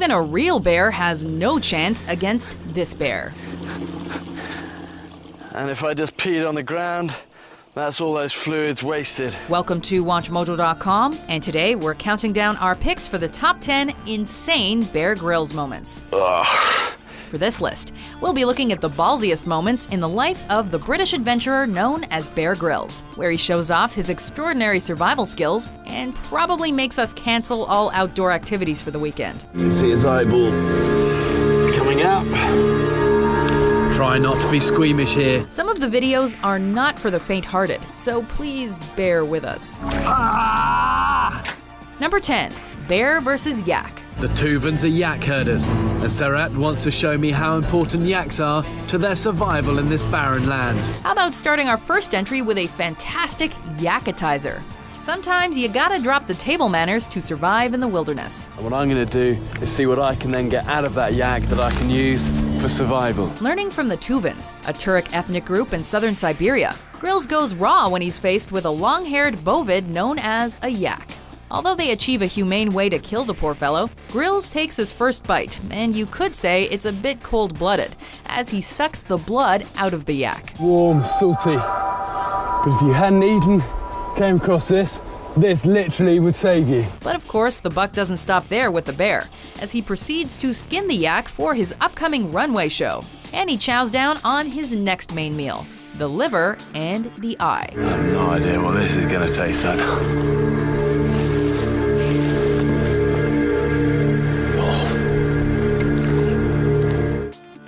Even a real bear has no chance against this bear. And if I just peed on the ground, that's all those fluids wasted. Welcome to WatchMojo.com, and today we're counting down our picks for the top 10 insane Bear Grylls moments. Ugh. For this list, we'll be looking at the ballsiest moments in the life of the British adventurer known as Bear Grylls, where he shows off his extraordinary survival skills and probably makes us cancel all outdoor activities for the weekend. You can see his eyeball coming up. Try not to be squeamish here. Some of the videos are not for the faint-hearted, so please bear with us. Number 10, Bear vs. Yak. The Tuvans are yak herders, and Sarat wants to show me how important yaks are to their survival in this barren land. How about starting our first entry with a fantastic yakatizer? Sometimes you gotta drop the table manners to survive in the wilderness. And what I'm going to do is see what I can then get out of that yak that I can use for survival. Learning from the Tuvans, a Turek ethnic group in southern Siberia, Grylls goes raw when he's faced with a long-haired bovid known as a yak. Although they achieve a humane way to kill the poor fellow, Grylls takes his first bite, and you could say it's a bit cold-blooded, as he sucks the blood out of the yak. Warm, salty. But if you hadn't came across this literally would save you. But of course, the buck doesn't stop there with the bear, as he proceeds to skin the yak for his upcoming runway show. And he chows down on his next main meal, the liver and the eye. I have no idea what this is going to taste like.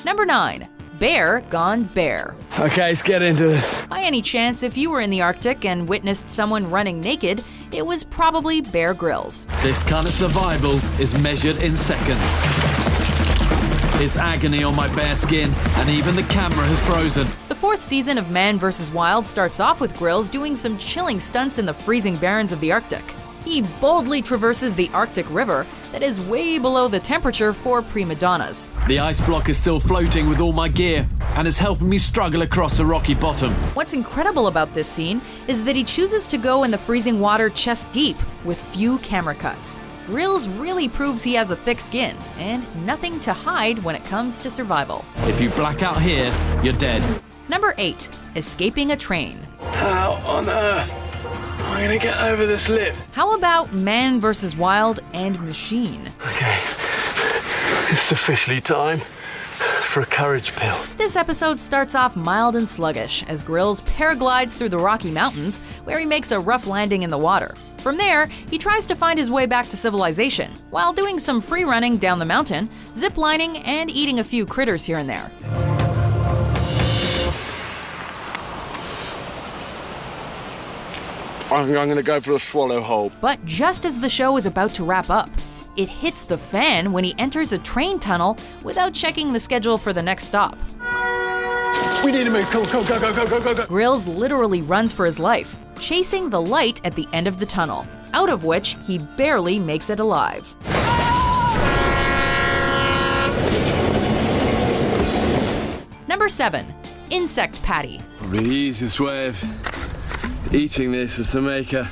Number 9, Bear Gone Bear. Okay, let's get into this. By any chance, if you were in the Arctic and witnessed someone running naked, it was probably Bear Grylls. This kind of survival is measured in seconds. His agony on my bare skin, and even the camera has frozen. The 4th season of Man vs. Wild starts off with Grylls doing some chilling stunts in the freezing barrens of the Arctic. He boldly traverses the Arctic River that is way below the temperature for prima donnas. The ice block is still floating with all my gear, and is helping me struggle across the rocky bottom. What's incredible about this scene is that he chooses to go in the freezing water chest deep with few camera cuts. Grylls really proves he has a thick skin and nothing to hide when it comes to survival. If you black out here, you're dead. Number 8, Escaping a Train. How on earth am I going to get over this lip? How about Man vs. Wild and Machine? Okay, it's officially time for a courage pill. This episode starts off mild and sluggish as Grylls paraglides through the Rocky Mountains, where he makes a rough landing in the water. From there, he tries to find his way back to civilization, while doing some free running down the mountain, ziplining, and eating a few critters here and there. I'm going to go for a swallow hole. But just as the show is about to wrap up, it hits the fan when he enters a train tunnel without checking the schedule for the next stop. We need to move. Come on, go, go, go, go, go, go. Grylls literally runs for his life, chasing the light at the end of the tunnel, out of which he barely makes it alive. Number 7, Insect Patty. Probably the easiest way of eating this is to make a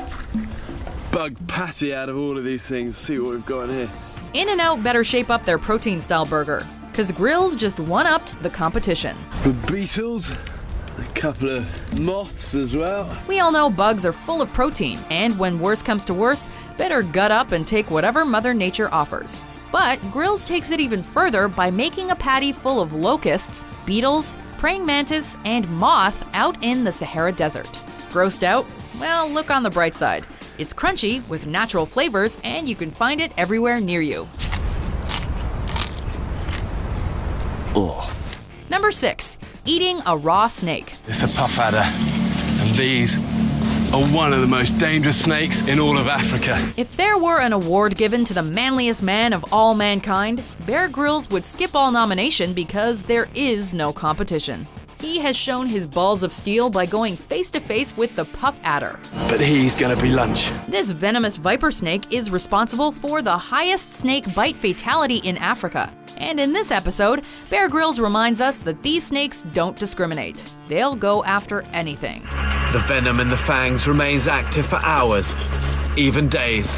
bug patty out of all of these things. See what we've got in here. In-N-Out better shape up their protein-style burger, because Grylls just one-upped the competition. The beetles, a couple of moths as well. We all know bugs are full of protein, and when worse comes to worse, better gut up and take whatever Mother Nature offers. But Grylls takes it even further by making a patty full of locusts, beetles, praying mantis, and moth out in the Sahara Desert. Grossed out? Well, look on the bright side. It's crunchy with natural flavors, and you can find it everywhere near you. Oh. Number 6, eating a raw snake. It's a puff adder, and these are one of the most dangerous snakes in all of Africa. If there were an award given to the manliest man of all mankind, Bear Grylls would skip all nomination because there is no competition. He has shown his balls of steel by going face-to-face with the puff adder. But he's gonna be lunch. This venomous viper snake is responsible for the highest snake bite fatality in Africa. And in this episode, Bear Grylls reminds us that these snakes don't discriminate. They'll go after anything. The venom in the fangs remains active for hours, even days.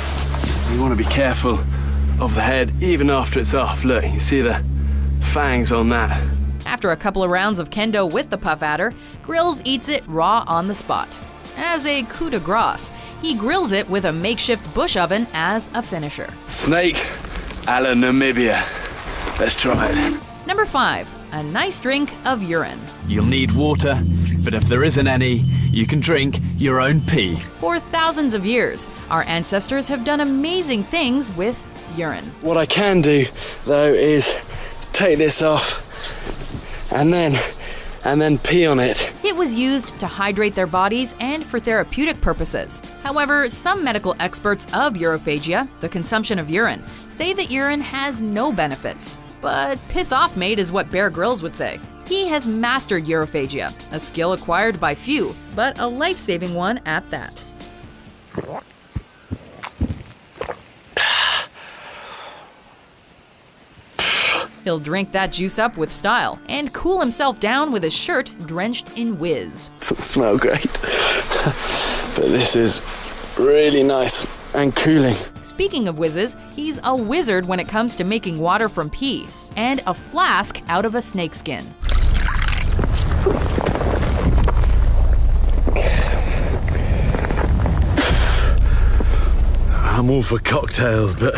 You want to be careful of the head even after it's off. Look, you see the fangs on that. After a couple of rounds of kendo with the puff adder, Grills eats it raw on the spot. As a coup de grace, he grills it with a makeshift bush oven as a finisher. Snake a la Namibia. Let's try it. Number 5, a nice drink of urine. You'll need water, but if there isn't any, you can drink your own pee. For thousands of years, our ancestors have done amazing things with urine. What I can do, though, is take this off and then pee on it. It was used to hydrate their bodies and for therapeutic purposes. However, some medical experts of urophagia, the consumption of urine, say that urine has no benefits. But piss off, mate, is what Bear Grylls would say. He has mastered urophagia, a skill acquired by few, but a life-saving one at that. He'll drink that juice up with style and cool himself down with his shirt drenched in whiz. Doesn't smell great, but this is really nice and cooling. Speaking of whizzes, he's a wizard when it comes to making water from pee and a flask out of a snakeskin. I'm all for cocktails, but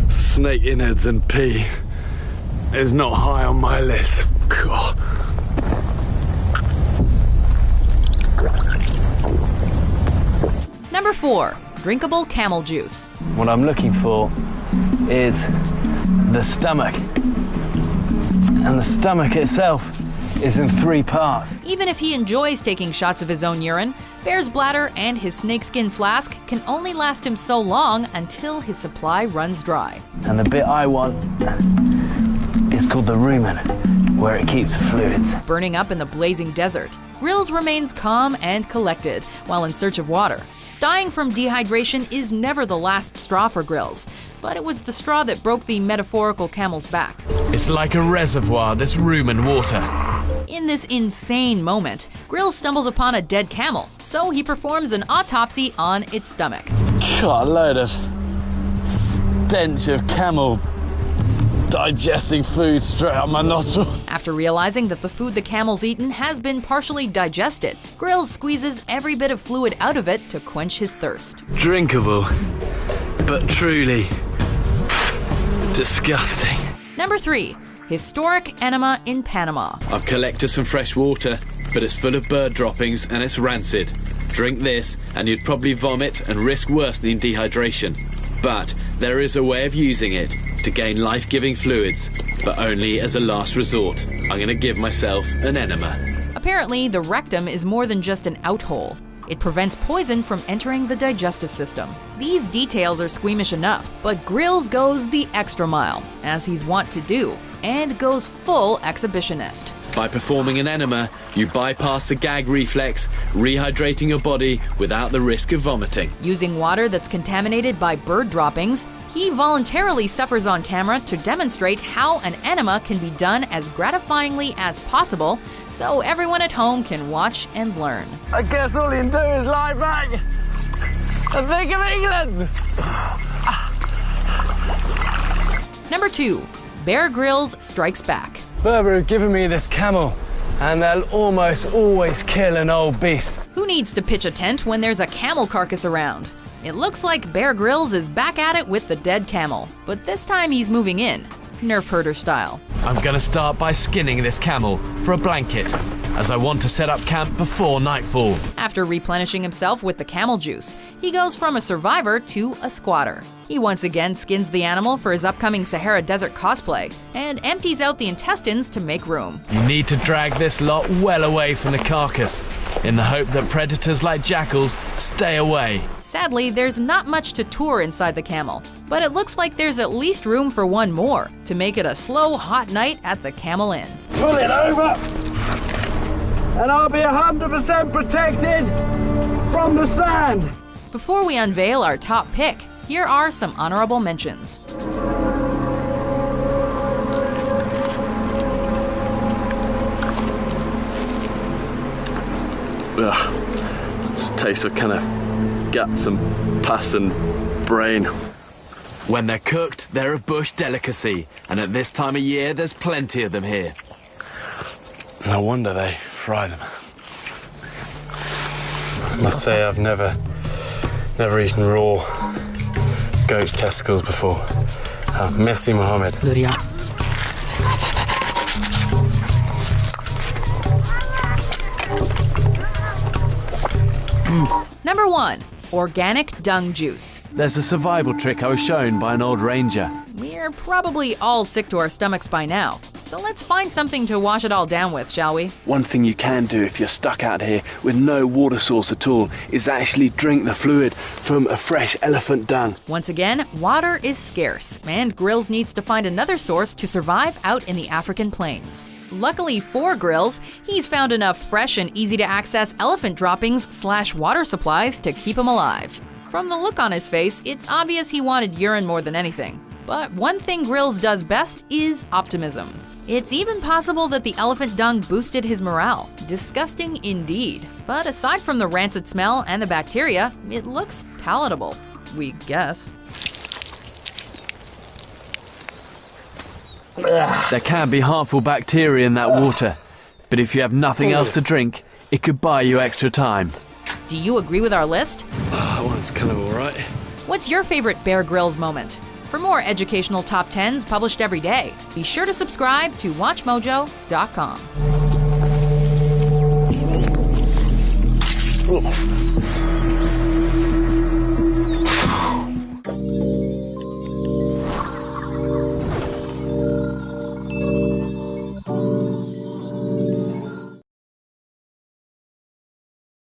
snake innards and pee is not high on my list. God. Number 4, drinkable camel juice. What I'm looking for is the stomach. And the stomach itself is in 3 parts. Even if he enjoys taking shots of his own urine, Bear's bladder and his snakeskin flask can only last him so long until his supply runs dry. And the bit I want is called the rumen, where it keeps the fluids. Burning up in the blazing desert, Grills remains calm and collected while in search of water. Dying from dehydration is never the last straw for Grills, but it was the straw that broke the metaphorical camel's back. It's like a reservoir, this rumen water. In this insane moment, Grills stumbles upon a dead camel, so he performs an autopsy on its stomach. God, a load of stench of camel digesting food straight up my nostrils. After realizing that the food the camel's eaten has been partially digested, Grills squeezes every bit of fluid out of it to quench his thirst. Drinkable, but truly disgusting. Number 3, historic enema in Panama. I've collected some fresh water, but it's full of bird droppings and it's rancid. Drink this and you'd probably vomit and risk worsening dehydration. But there is a way of using it to gain life-giving fluids, but only as a last resort. I'm going to give myself an enema. Apparently, the rectum is more than just an outhole. It prevents poison from entering the digestive system. These details are squeamish enough, but Grills goes the extra mile, as he's wont to do, and goes full exhibitionist. By performing an enema, you bypass the gag reflex, rehydrating your body without the risk of vomiting. Using water that's contaminated by bird droppings, he voluntarily suffers on camera to demonstrate how an enema can be done as gratifyingly as possible, so everyone at home can watch and learn. I guess all you can do is lie back and think of England. Number 2, Bear Grylls strikes back. Berber have given me this camel, and they'll almost always kill an old beast. Who needs to pitch a tent when there's a camel carcass around? It looks like Bear Grylls is back at it with the dead camel, but this time he's moving in, Nerf herder style. I'm going to start by skinning this camel for a blanket, as I want to set up camp before nightfall. After replenishing himself with the camel juice, he goes from a survivor to a squatter. He once again skins the animal for his upcoming Sahara Desert cosplay and empties out the intestines to make room. You need to drag this lot well away from the carcass, in the hope that predators like jackals stay away. Sadly, there's not much to tour inside the camel, but it looks like there's at least room for one more to make it a slow, hot night at the Camel Inn. Pull it over, and I'll be 100% protected from the sand. Before we unveil our top pick, here are some honorable mentions. Ugh. Just tastes of kind of guts and pus and brain. When they're cooked, they're a bush delicacy, and at this time of year, there's plenty of them here. No wonder they fry them. I must say I've never eaten raw goat's testicles before. Merci, Mohammed. Number 1. Organic dung juice. There's a survival trick I was shown by an old ranger. We're probably all sick to our stomachs by now, so let's find something to wash it all down with, shall we? One thing you can do if you're stuck out here with no water source at all is actually drink the fluid from a fresh elephant dung. Once again, water is scarce, and Grills needs to find another source to survive out in the African plains. Luckily for Grills, he's found enough fresh and easy-to-access elephant droppings/water supplies to keep him alive. From the look on his face, it's obvious he wanted urine more than anything. But one thing Grills does best is optimism. It's even possible that the elephant dung boosted his morale. Disgusting indeed. But aside from the rancid smell and the bacteria, it looks palatable, we guess. There can be harmful bacteria in that water, but if you have nothing else to drink, it could buy you extra time. Do you agree with our list? That one's kind of alright. What's your favorite Bear Grylls moment? For more educational top 10s published every day, be sure to subscribe to WatchMojo.com.